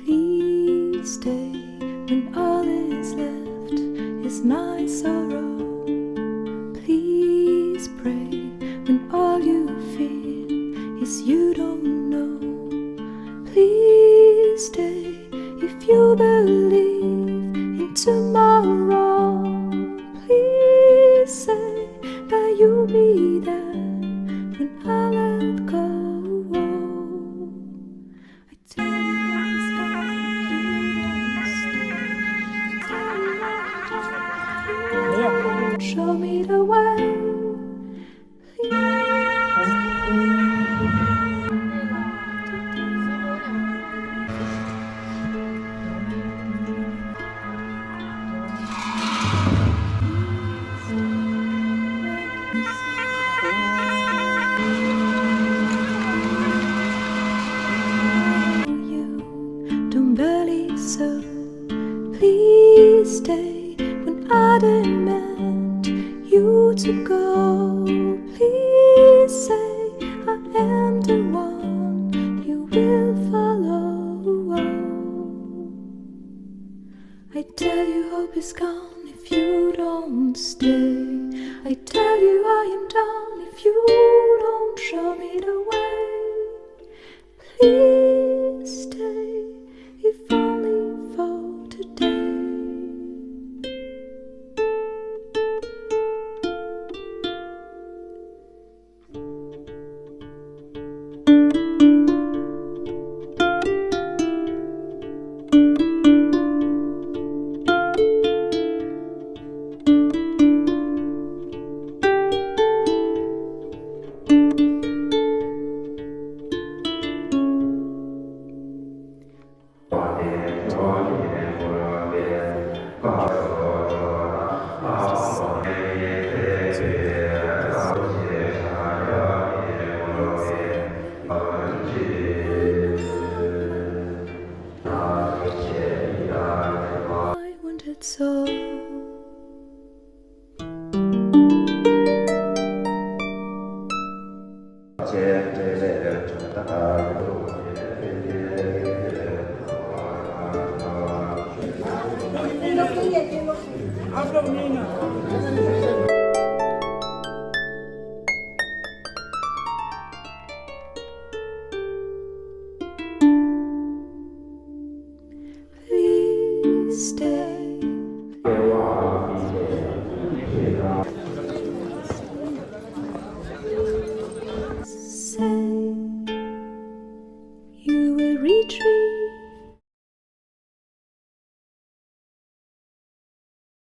Please stay when all is left is my sorrow. Please pray when all you feel is you don't know. Please stay if you believe in tomorrow. Please say that you'll be there when I let go. Show me the way, you don't believe so. Please stay when I demand you to go. Please say I am the one you will follow. I tell you hope is gone if you don't stay. I tell you I am done if you don't show me the way. Please stay if only for today. I wanted so. Habla, niña.